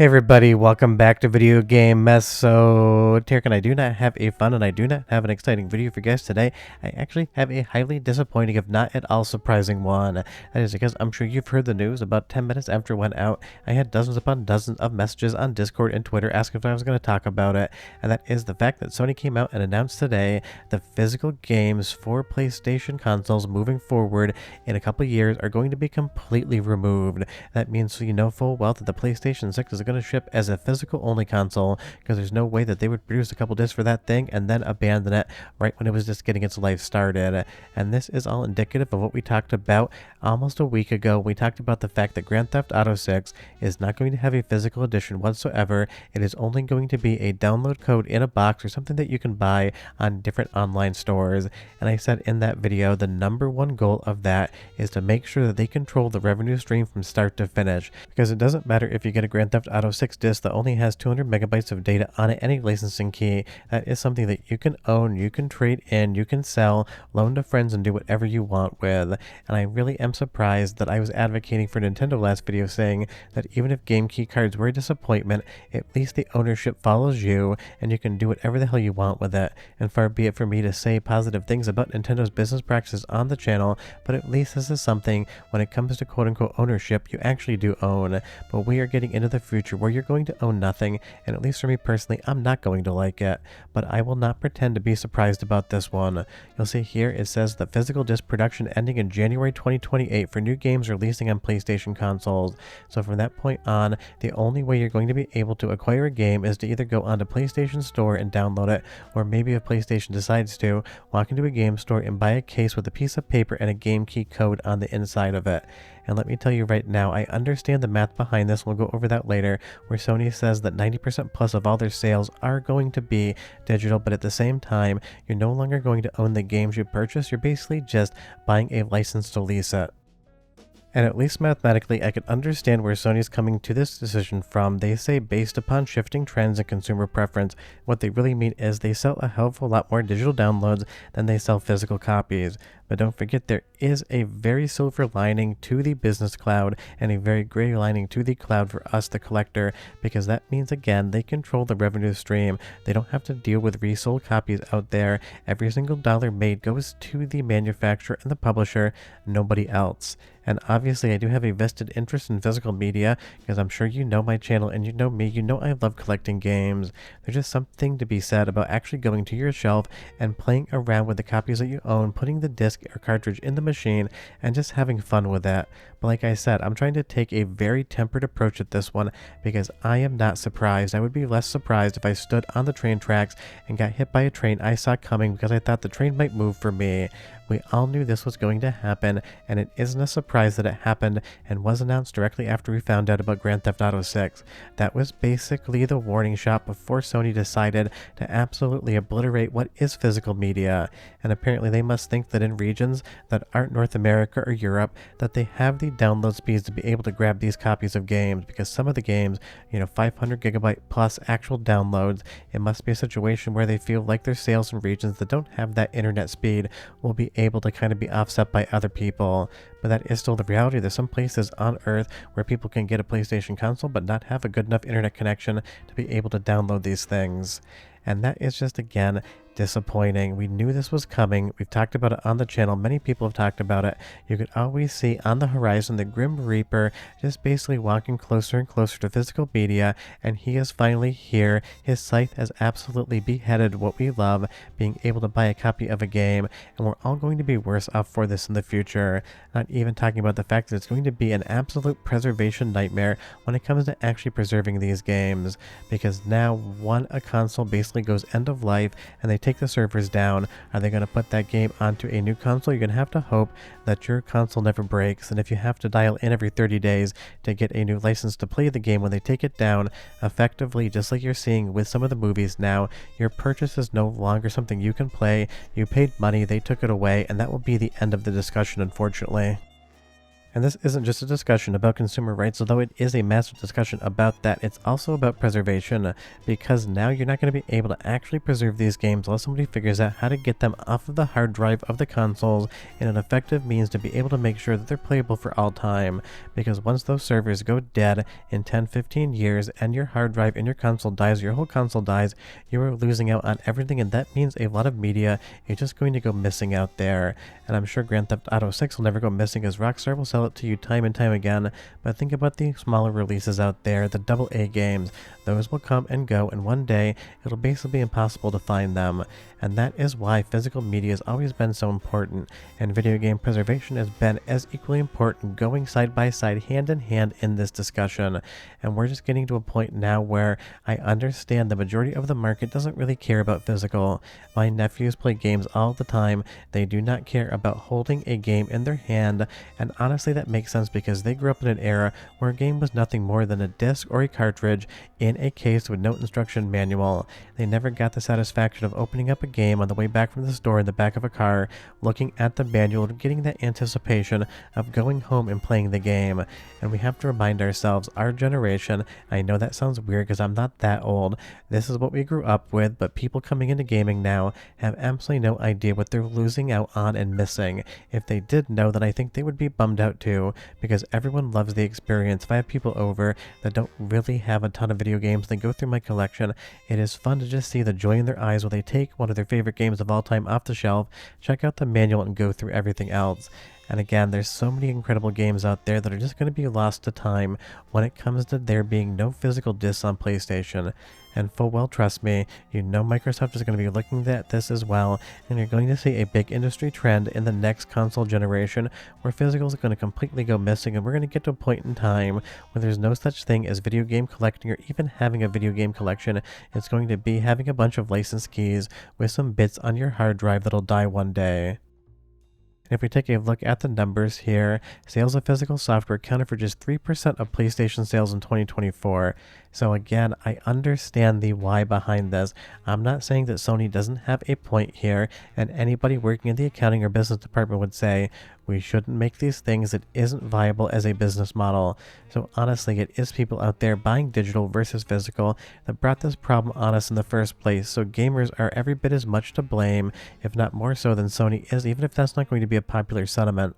Hey everybody, welcome back to Video Game Mess. So, Tarek and I do not have a fun and I do not have an exciting video for you guys today. I actually have a highly disappointing, if not at all surprising one. That is because I'm sure you've heard the news. About 10 minutes after it went out, I had dozens upon dozens of messages on Discord and Twitter asking if I was going to talk about it. And that is the fact that Sony came out and announced today the physical games for PlayStation consoles moving forward in a couple of years are going to be completely removed. That means you know full well that the PlayStation 6 is going to ship as a physical only console, because there's no way that they would produce a couple discs for that thing and then abandon it right when it was just getting its life started. And this is all indicative of what we talked about almost a week ago. We talked about the fact that Grand Theft Auto 6 is not going to have a physical edition whatsoever. It is only going to be a download code in a box or something that you can buy on different online stores. And I said in that video, the number one goal of that is to make sure that they control the revenue stream from start to finish, because it doesn't matter if you get a Grand Theft Auto 6 disc that only has 200 megabytes of data on it, any licensing key. That is something that you can own, you can trade in, you can sell, loan to friends, and do whatever you want with. And I really am surprised that I was advocating for Nintendo last video, saying that even if game key cards were a disappointment, at least the ownership follows you and you can do whatever the hell you want with it. And far be it for me to say positive things about Nintendo's business practices on the channel, but at least this is something, when it comes to quote-unquote ownership, you actually do own. But we are getting into the future where you're going to own nothing, and at least for me personally, I'm not going to like it. But I will not pretend to be surprised about this one. You'll see here it says the physical disc production ending in January 2028 for new games releasing on PlayStation consoles. So from that point on, the only way you're going to be able to acquire a game is to either go onto PlayStation Store and download it, or maybe if PlayStation decides to, walk into a game store and buy a case with a piece of paper and a game key code on the inside of it. And let me tell you right now, I understand the math behind this, we'll go over that later, where Sony says that 90% plus of all their sales are going to be digital, but at the same time, you're no longer going to own the games you purchase, you're basically just buying a license to lease it. And at least mathematically, I can understand where Sony's coming to this decision from. They say based upon shifting trends and consumer preference. What they really mean is they sell a hell of a lot more digital downloads than they sell physical copies. But don't forget, there is a very silver lining to the business cloud and a very gray lining to the cloud for us, the collector, because that means, again, they control the revenue stream. They don't have to deal with resold copies out there. Every single dollar made goes to the manufacturer and the publisher, nobody else. And obviously, I do have a vested interest in physical media, because I'm sure you know my channel and you know me, you know I love collecting games. There's just something to be said about actually going to your shelf and playing around with the copies that you own, putting the disc or cartridge in the machine, and just having fun with that. But like I said, I'm trying to take a very tempered approach at this one, because I am not surprised. I would be less surprised if I stood on the train tracks and got hit by a train I saw coming, because I thought the train might move for me. We all knew this was going to happen, and it isn't a surprise that it happened and was announced directly after we found out about Grand Theft Auto 6. That was basically the warning shot before Sony decided to absolutely obliterate what is physical media. And apparently they must think that in regions that aren't North America or Europe, that they have the download speeds to be able to grab these copies of games, because some of the games, 500 gigabyte plus actual downloads, it must be a situation where they feel like their sales in regions that don't have that internet speed will be able to kind of be offset by other people. But that is still the reality. There's some places on Earth where people can get a PlayStation console but not have a good enough internet connection to be able to download these things. And that is just, again, disappointing. We knew this was coming. We've talked about it on the channel. Many people have talked about it. You could always see on the horizon the Grim Reaper just basically walking closer and closer to physical media, and he is finally here. His scythe has absolutely beheaded what we love, being able to buy a copy of a game, and we're all going to be worse off for this in the future. Not even talking about the fact that it's going to be an absolute preservation nightmare when it comes to actually preserving these games, because now a console basically goes end of life and they take the servers down. Are they going to put that game onto a new console? You're going to have to hope that your console never breaks, and if you have to dial in every 30 days to get a new license to play the game when they take it down, effectively, just like you're seeing with some of the movies now, your purchase is no longer something you can play. You paid money, they took it away, and that will be the end of the discussion, unfortunately. And this isn't just a discussion about consumer rights, although it is a massive discussion about that. It's also about preservation, because now you're not going to be able to actually preserve these games unless somebody figures out how to get them off of the hard drive of the consoles in an effective means to be able to make sure that they're playable for all time. Because once those servers go dead in 10-15 years and your hard drive in your console dies, your whole console dies, you are losing out on everything, and that means a lot of media is just going to go missing out there. And I'm sure Grand Theft Auto 6 will never go missing, as Rockstar will sell it to you time and time again. But think about the smaller releases out there, the AA games. Those will come and go, and one day it'll basically be impossible to find them. And that is why physical media has always been so important, and video game preservation has been as equally important, going side by side, hand in hand in this discussion. And we're just getting to a point now where I understand the majority of the market doesn't really care about physical. My nephews play games all the time. They do not care about holding a game in their hand, and honestly that makes sense because they grew up in an era where a game was nothing more than a disc or a cartridge in a case with no instruction manual. They never got the satisfaction of opening up a game on the way back from the store in the back of a car, looking at the manual and getting that anticipation of going home and playing the game. And we have to remind ourselves, our generation, I know that sounds weird because I'm not that old, this is what we grew up with, but people coming into gaming now have absolutely no idea what they're losing out on and missing. If they did know, then I think they would be bummed out too, because everyone loves the experience. If I have people over that don't really have a ton of video games, they go through my collection, it is fun to just see the joy in their eyes when they take one of their favorite games of all time off the shelf, check out the manual, and go through everything else. And again, there's so many incredible games out there that are just going to be lost to time when it comes to there being no physical discs on PlayStation. And full well, trust me, you know Microsoft is going to be looking at this as well, and you're going to see a big industry trend in the next console generation where physicals are going to completely go missing, and we're going to get to a point in time where there's no such thing as video game collecting or even having a video game collection. It's going to be having a bunch of license keys with some bits on your hard drive that'll die one day. If we take a look at the numbers here, sales of physical software accounted for just 3% of PlayStation sales in 2024. So again, I understand the why behind this. I'm not saying that Sony doesn't have a point here, and anybody working in the accounting or business department would say, we shouldn't make these things, it isn't viable as a business model. So honestly, it is people out there buying digital versus physical that brought this problem on us in the first place. So gamers are every bit as much to blame, if not more so than Sony is, even if that's not going to be a popular sentiment.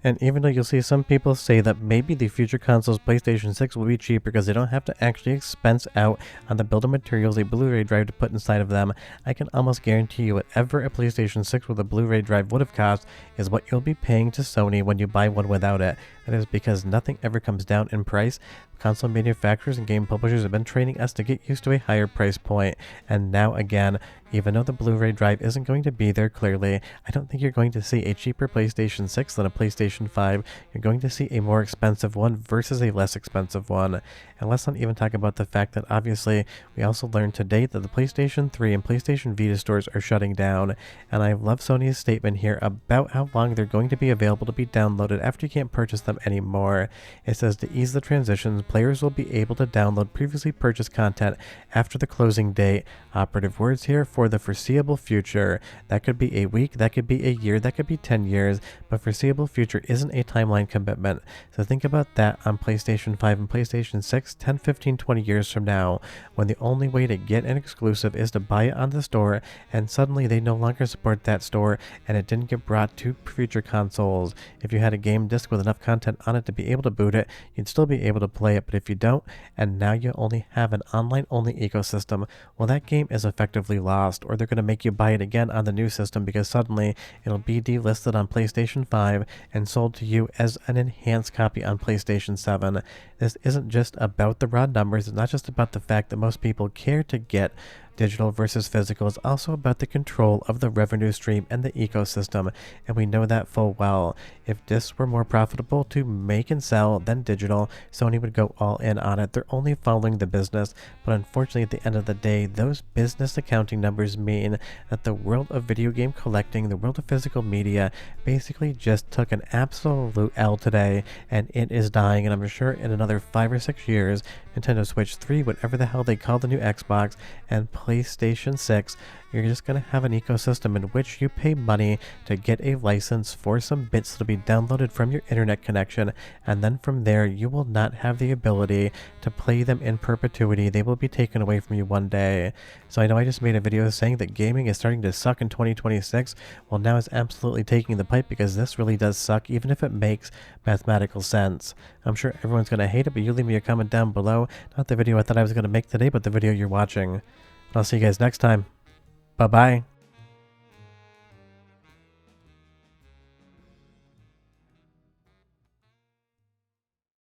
And even though you'll see some people say that maybe the future consoles PlayStation 6 will be cheaper because they don't have to actually expense out on the build of materials a Blu-ray drive to put inside of them, I can almost guarantee you whatever a PlayStation 6 with a Blu-ray drive would have cost is what you'll be paying to Sony when you buy one without it. That is because nothing ever comes down in price. Console manufacturers and game publishers have been training us to get used to a higher price point, and now again, even though the Blu-ray drive isn't going to be there clearly, I don't think you're going to see a cheaper PlayStation 6 than a PlayStation 5. You're going to see a more expensive one versus a less expensive one. And let's not even talk about the fact that obviously we also learned to date that the PlayStation 3 and PlayStation Vita stores are shutting down, and I love Sony's statement here about how long they're going to be available to be downloaded after you can't purchase them anymore. It says to ease the transitions, players will be able to download previously purchased content after the closing date. Operative words here, for the foreseeable future. That could be a week, that could be a year, that could be 10 years, but foreseeable future isn't a timeline commitment. So think about that on PlayStation 5 and PlayStation 6 10, 15, 20 years from now, when the only way to get an exclusive is to buy it on the store, and suddenly they no longer support that store and it didn't get brought to future consoles. If you had a game disc with enough content on it to be able to boot it, you'd still be able to play it, but if you don't, and now you only have an online-only ecosystem, well, that game is effectively lost, or they're going to make you buy it again on the new system because suddenly it'll be delisted on PlayStation 5 and sold to you as an enhanced copy on PlayStation 7. This isn't just about the raw numbers, it's not just about the fact that most people care to get digital versus physical, is also about the control of the revenue stream and the ecosystem, and we know that full well. If discs were more profitable to make and sell than digital, Sony would go all in on it. They're only following the business, but unfortunately at the end of the day, those business accounting numbers mean that the world of video game collecting, the world of physical media, basically just took an absolute L today, and it is dying, and I'm sure in another 5 or 6 years, Nintendo Switch 3, whatever the hell they call the new Xbox, and PlayStation 6, you're just going to have an ecosystem in which you pay money to get a license for some bits that'll be downloaded from your internet connection, and then from there you will not have the ability to play them in perpetuity. They will be taken away from you one day. So I know I just made a video saying that gaming is starting to suck in 2026. Well, now it's absolutely taking the pipe, because this really does suck, even if it makes mathematical sense. I'm sure everyone's going to hate it, but you leave me a comment down below. Not the video I thought I was going to make today, but the video you're watching. I'll see you guys next time. Bye-bye.